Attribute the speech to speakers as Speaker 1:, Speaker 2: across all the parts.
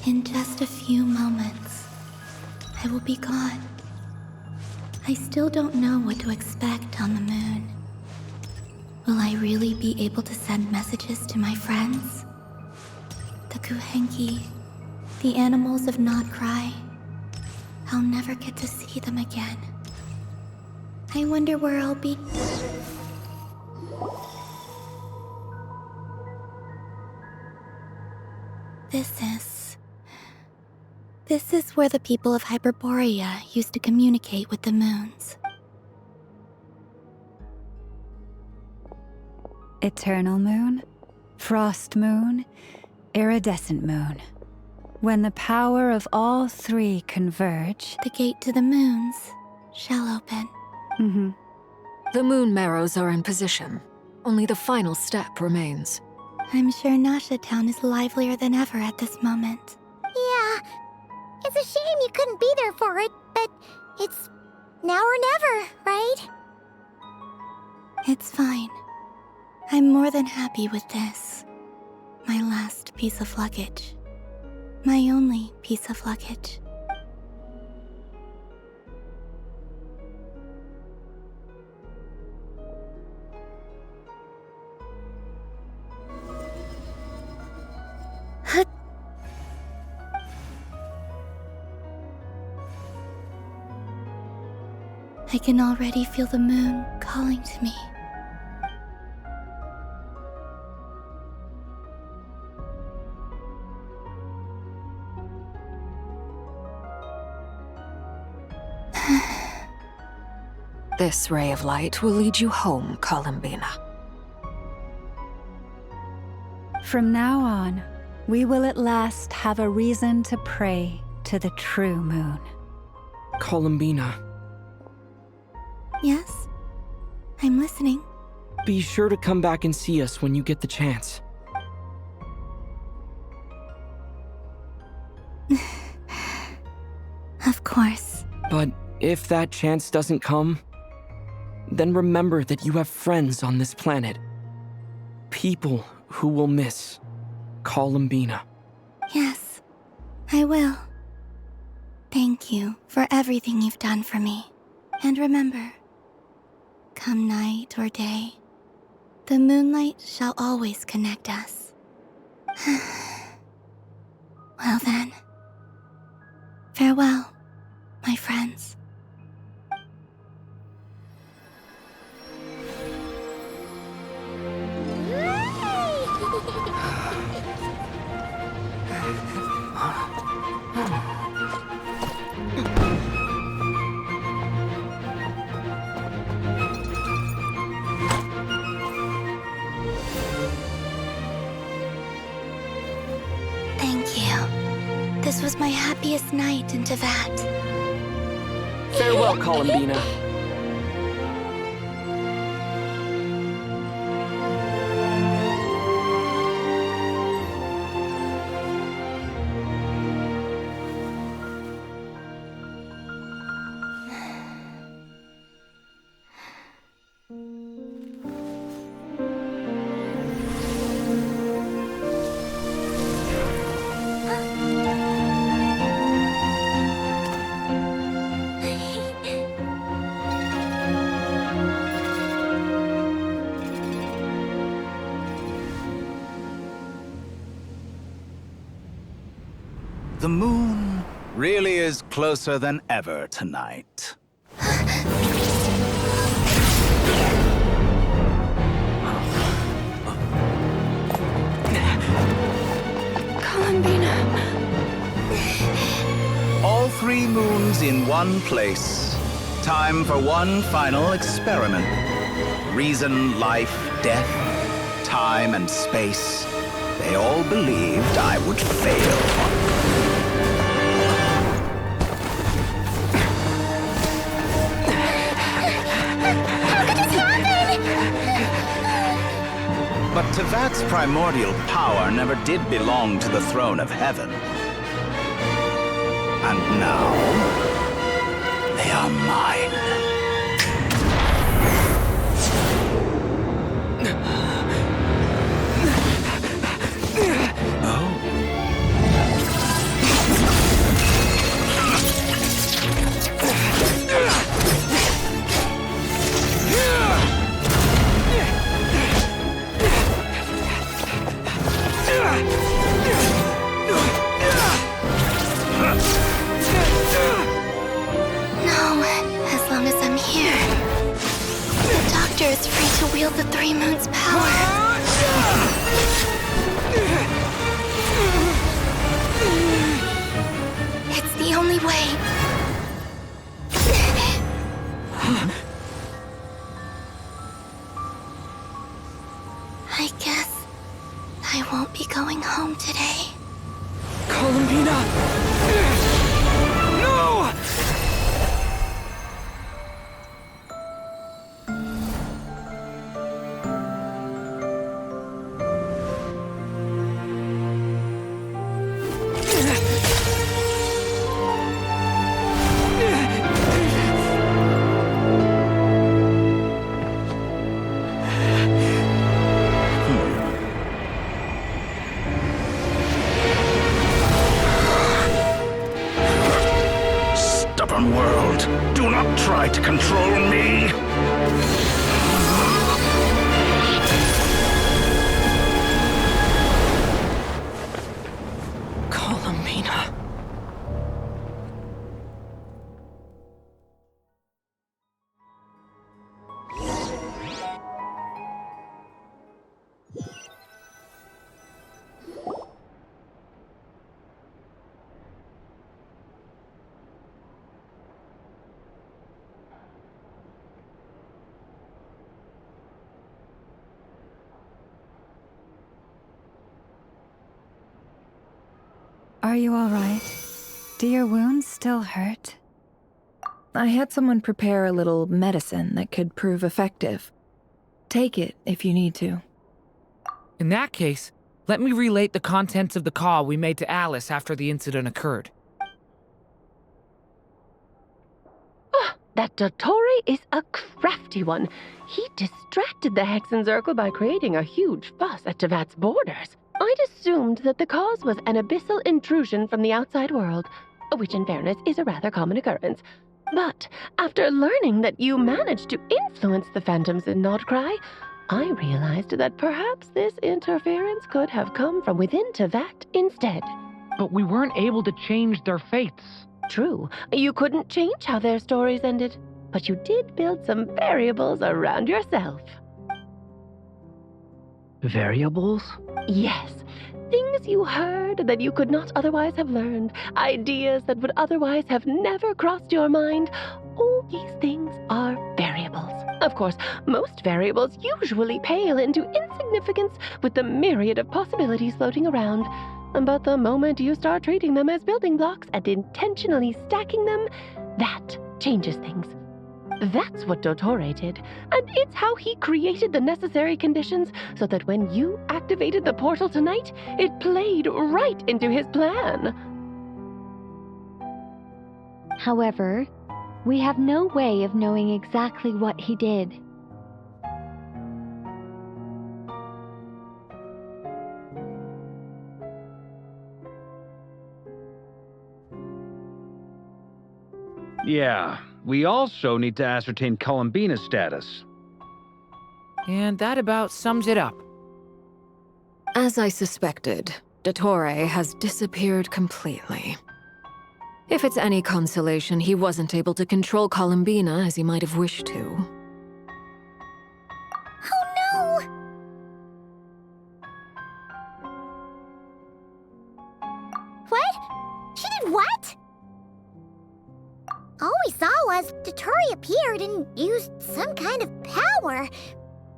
Speaker 1: In just a few moments, I will be gone. I still don't know what to expect on the moon. Will I really be able to send messages to my friends? The Kuhenki, the animals of Not Cry. I'll never get to see them again. I wonder where I'll be. This is where the people of Hyperborea used to communicate with the moons.
Speaker 2: Eternal moon, frost moon, iridescent moon. When the power of all three converge...
Speaker 1: The gate to the moons shall open.
Speaker 3: The moon marrows are in position. Only the final step remains.
Speaker 1: I'm sure Nasha Town is livelier than ever at this moment.
Speaker 4: Yeah, it's a shame you couldn't be there for it, but it's now or never, right?
Speaker 1: It's fine. I'm more than happy with this. My last piece of luggage. My only piece of luggage. I can already feel the moon calling to me.
Speaker 3: This ray of light will lead you home, Columbina.
Speaker 2: From now on, we will at last have a reason to pray to the true moon.
Speaker 5: Columbina,
Speaker 1: Yes? I'm listening.
Speaker 5: be sure to come back and see us when you get the chance.
Speaker 1: Of course.
Speaker 5: But if that chance doesn't come, then remember that you have friends on this planet. People who will miss Columbina.
Speaker 1: Yes, I will. Thank you for everything you've done for me. And remember, come night or day, the moonlight shall always connect us. Well then, farewell, my friends. Thank you. This was my happiest night in Tevat.
Speaker 5: Farewell, Columbina.
Speaker 6: The moon really is closer than ever tonight.
Speaker 1: Columbina.
Speaker 6: All three moons in one place. Time for one final experiment. Reason, life, death, time, and space. They all believed I would fail. But Tevat's primordial power never did belong to the throne of heaven. And now, they are mine. Oh.
Speaker 1: anyway. I guess I won't be going home today.
Speaker 5: Columbina! No!
Speaker 6: Stubborn world, do not try to control me!
Speaker 5: Columbina.
Speaker 2: Are you all right? Do your wounds still hurt?
Speaker 7: I had someone prepare a little medicine that could prove effective. Take it if you need to.
Speaker 8: In that case, let me relate the contents of the call we made to Alice after the incident occurred.
Speaker 9: That Dottore is a crafty one. He distracted the Hexenzirkel by creating a huge fuss at Tevat's borders. I'd assumed that the cause was an abyssal intrusion from the outside world, which in fairness is a rather common occurrence. But after learning that you managed to influence the phantoms in Nodcry, I realized that perhaps this interference could have come from within Tevat instead.
Speaker 8: But we weren't able to change their fates.
Speaker 9: True, you couldn't change how their stories ended, but you did build some variables around yourself.
Speaker 8: Variables?
Speaker 9: Yes, things you heard that you could not otherwise have learned, ideas that would otherwise have never crossed your mind. All these things are variables. Of course, most variables usually pale into insignificance with the myriad of possibilities floating around. But the moment you start treating them as building blocks and intentionally stacking them, that changes things. That's what Dottore did, and it's how he created the necessary conditions so that when you activated the portal tonight, it played right into his plan.
Speaker 10: However, we have no way of knowing exactly what he did.
Speaker 11: Yeah, we also need to ascertain Columbina's status.
Speaker 8: And that about sums it up.
Speaker 3: As I suspected, Dottore has disappeared completely. If it's any consolation, he wasn't able to control Columbina as he might have wished to.
Speaker 4: Oh no! What? She did what? All we saw was Dottore appeared and used some kind of power.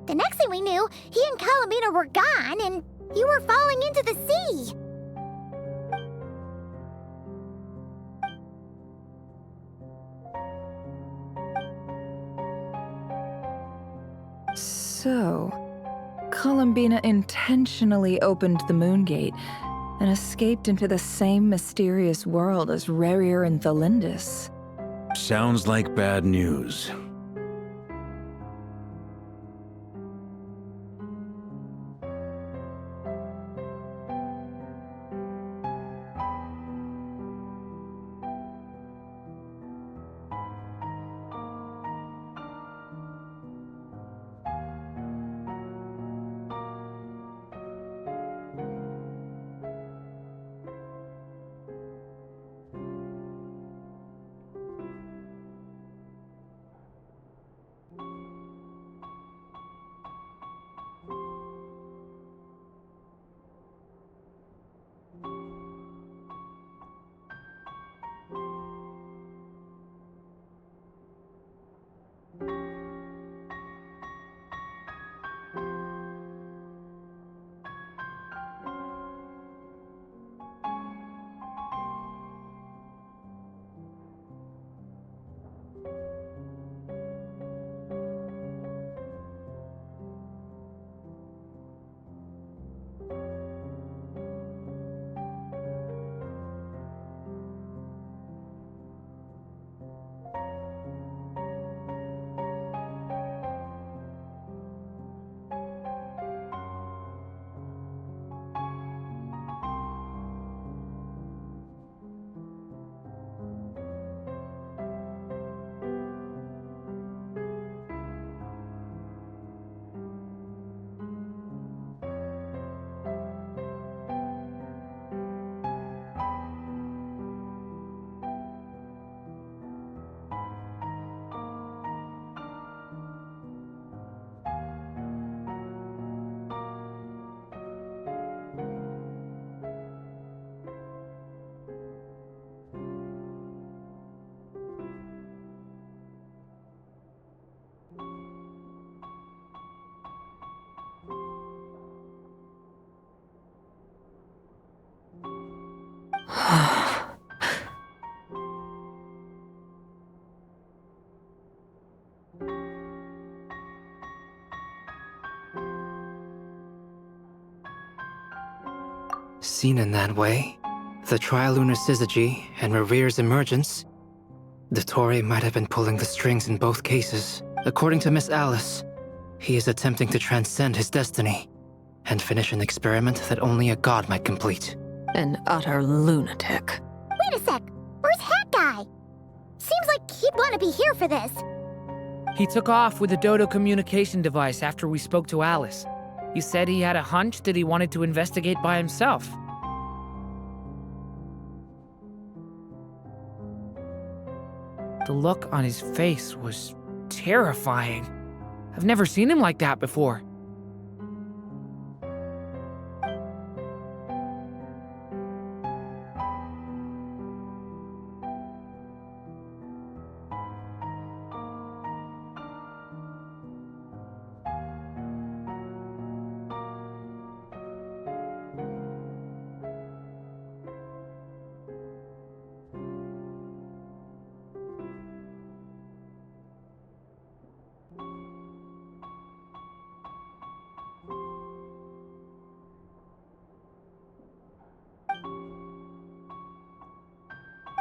Speaker 4: The next thing we knew, he and Columbina were gone and you were falling into the sea.
Speaker 7: So, Columbina intentionally opened the Moon Gate and escaped into the same mysterious world as Rerir and Thalindis.
Speaker 12: Sounds like bad news.
Speaker 13: Seen in that way, the trilunar syzygy and Revere's emergence, Dottore might have been pulling the strings in both cases. According to Miss Alice, he is attempting to transcend his destiny and finish an experiment that only a god might complete.
Speaker 3: An utter lunatic.
Speaker 4: Wait a sec. Where's Hat Guy? Seems like he'd want to be here for this.
Speaker 8: He took off with the Dodo communication device after we spoke to Alice. He said he had a hunch that he wanted to investigate by himself. The look on his face was terrifying. I've never seen him like that before.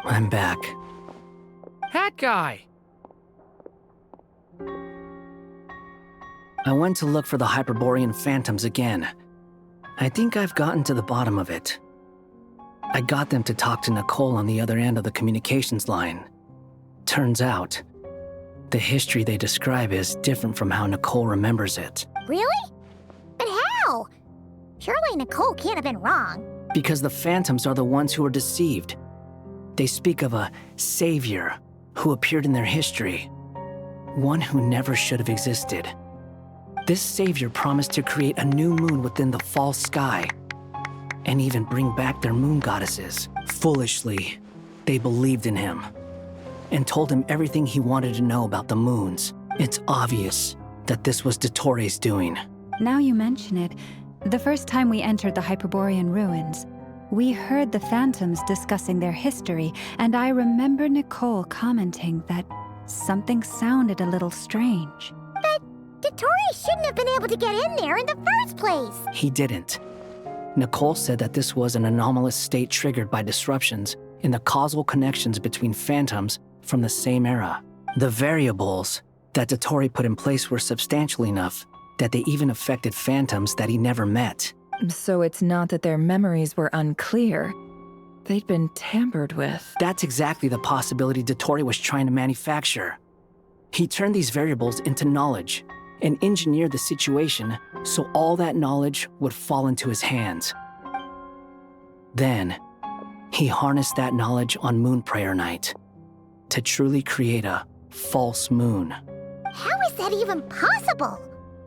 Speaker 13: I'm back.
Speaker 8: Hat Guy!
Speaker 14: I went to look for the Hyperborean phantoms again. I think I've gotten to the bottom of it. I got them to talk to Nicole on the other end of the communications line. Turns out, the history they describe is different from how Nicole remembers it.
Speaker 4: Really? But how? Surely Nicole can't have been wrong.
Speaker 14: Because the phantoms are the ones who were deceived. They speak of a savior who appeared in their history, one who never should have existed. This savior promised to create a new moon within the false sky, and even bring back their moon goddesses. Foolishly, they believed in him, and told him everything he wanted to know about the moons. It's obvious that this was Dottore's doing.
Speaker 2: Now you mention it, the first time we entered the Hyperborean ruins, we heard the phantoms discussing their history, and I remember Nicole commenting that something sounded a little strange.
Speaker 4: But Dottore shouldn't have been able to get in there in the first place.
Speaker 14: He didn't. Nicole said that this was an anomalous state triggered by disruptions in the causal connections between phantoms from the same era. The variables that Dottore put in place were substantial enough that they even affected phantoms that he never met.
Speaker 7: So it's not that their memories were unclear. They'd been tampered with.
Speaker 14: That's exactly the possibility Dottore was trying to manufacture. He turned these variables into knowledge and engineered the situation so all that knowledge would fall into his hands. Then, he harnessed that knowledge on Moon Prayer Night to truly create a false moon.
Speaker 4: How is that even possible?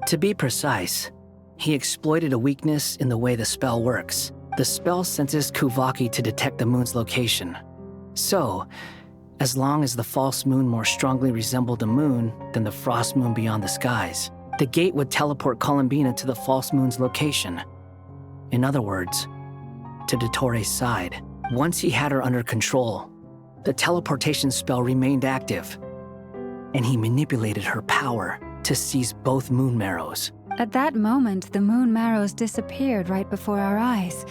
Speaker 14: To be precise, he exploited a weakness in the way the spell works. The spell senses Kuvaki to detect the moon's location. So, as long as the false moon more strongly resembled a moon than the frost moon beyond the skies, the gate would teleport Columbina to the false moon's location. In other words, to Dottore's side. Once he had her under control, the teleportation spell remained active, and he manipulated her power to seize both moon marrows.
Speaker 2: At that moment, the moon marrows disappeared right before our eyes.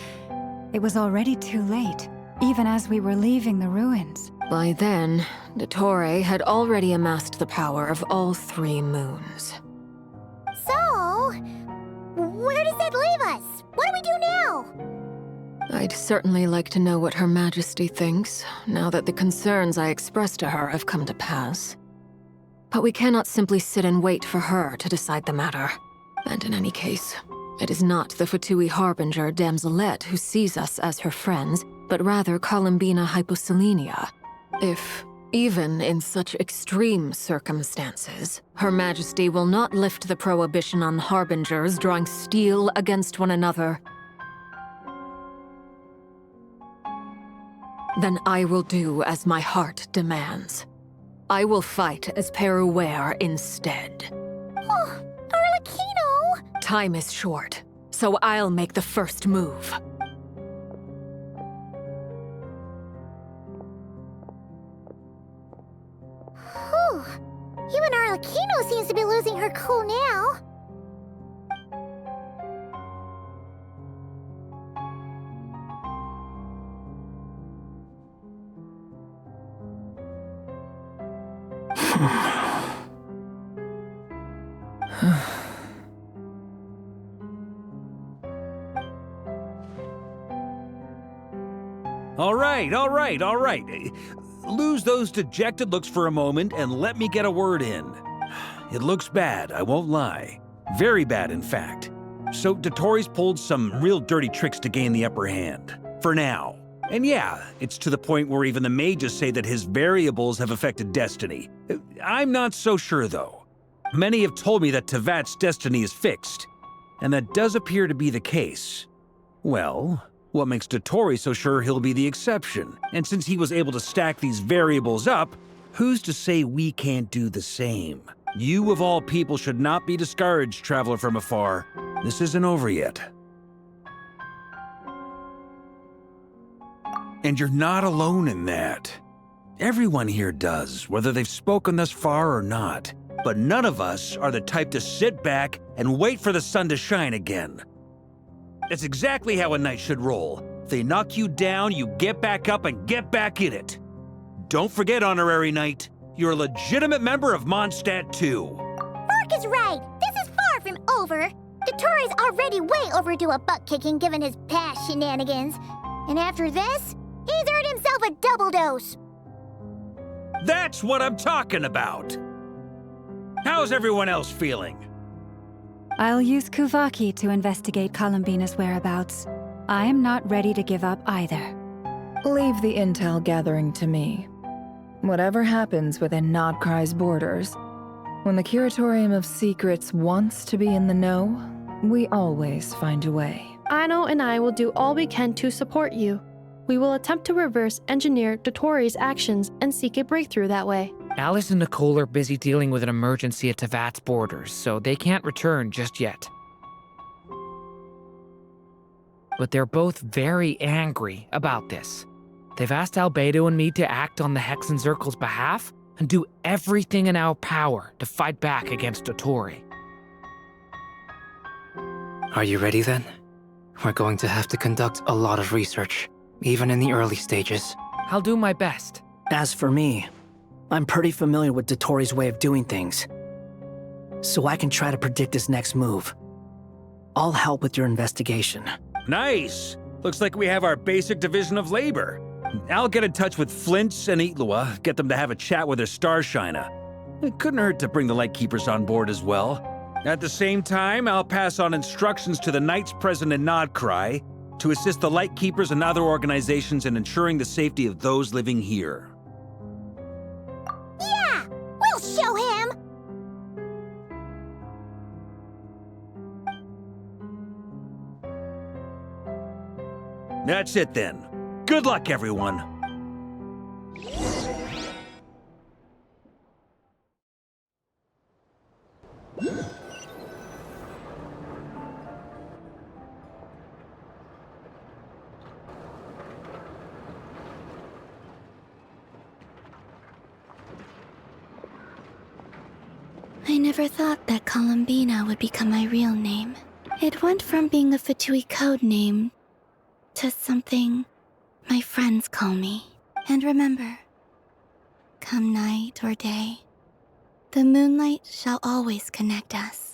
Speaker 2: It was already too late, even as we were leaving the ruins.
Speaker 3: By then, Dottore had already amassed the power of all 3 moons.
Speaker 4: So, where does that leave us? What do we do now?
Speaker 3: I'd certainly like to know what Her Majesty thinks, now that the concerns I expressed to her have come to pass. But we cannot simply sit and wait for her to decide the matter. And in any case, it is not the Fatui Harbinger Damselette who sees us as her friends, but rather Columbina Hyposelenia. If, even in such extreme circumstances, Her Majesty will not lift the prohibition on Harbingers drawing steel against one another, then I will do as my heart demands. I will fight as Peruware instead.
Speaker 4: Oh, Arlecchino!
Speaker 3: Time is short, so I'll make the first move.
Speaker 4: Whew. Even Arlecchino seems to be losing her cool now.
Speaker 11: All right. Lose those dejected looks for a moment and let me get a word in. It looks bad, I won't lie. Very bad, in fact. So Dotori's pulled some real dirty tricks to gain the upper hand. For now. And yeah, it's to the point where even the mages say that his variables have affected destiny. I'm not so sure, though. Many have told me that Tevat's destiny is fixed, and that does appear to be the case. Well, what makes Dotori so sure he'll be the exception? And since he was able to stack these variables up, who's to say we can't do the same? You of all people should not be discouraged, traveler from afar. This isn't over yet. And you're not alone in that. Everyone here does, whether they've spoken thus far or not. But none of us are the type to sit back and wait for the sun to shine again. That's exactly how a knight should roll. If they knock you down, you get back up and get back in it. Don't forget, Honorary Knight, you're a legitimate member of Mondstadt too.
Speaker 4: Mark is right. This is far from over. Dotori's already way overdue a butt-kicking given his past shenanigans. And after this, he's earned himself a double dose.
Speaker 11: That's what I'm talking about. How's everyone else feeling?
Speaker 2: I'll use Kuvaki to investigate Columbina's whereabouts. I am not ready to give up either.
Speaker 7: Leave the intel gathering to me. Whatever happens within Nodcry's borders, when the Curatorium of Secrets wants to be in the know, we always find a way.
Speaker 15: Ano and I will do all we can to support you. We will attempt to reverse engineer Dotori's actions and seek a breakthrough that way.
Speaker 8: Alice and Nicole are busy dealing with an emergency at Tevat's borders, so they can't return just yet. But they're both very angry about this. They've asked Albedo and me to act on the Hexen Circle's behalf and do everything in our power to fight back against Dotori.
Speaker 13: Are you ready then? We're going to have to conduct a lot of research, even in the early stages.
Speaker 8: I'll do my best.
Speaker 14: As for me, I'm pretty familiar with Dotori's way of doing things, so I can try to predict his next move. I'll help with your investigation.
Speaker 11: Nice! Looks like we have our basic division of labor. I'll get in touch with Flints and Itlua, get them to have a chat with their Starshiner. It couldn't hurt to bring the Lightkeepers on board as well. At the same time, I'll pass on instructions to the Knights present in Nodcry to assist the Lightkeepers and other organizations in ensuring the safety of those living here.
Speaker 4: Yeah! We'll show him!
Speaker 11: That's it then. Good luck, everyone.
Speaker 1: I never thought that Columbina would become my real name. It went from being a Fatui code name to something my friends call me. And remember, come night or day, the moonlight shall always connect us.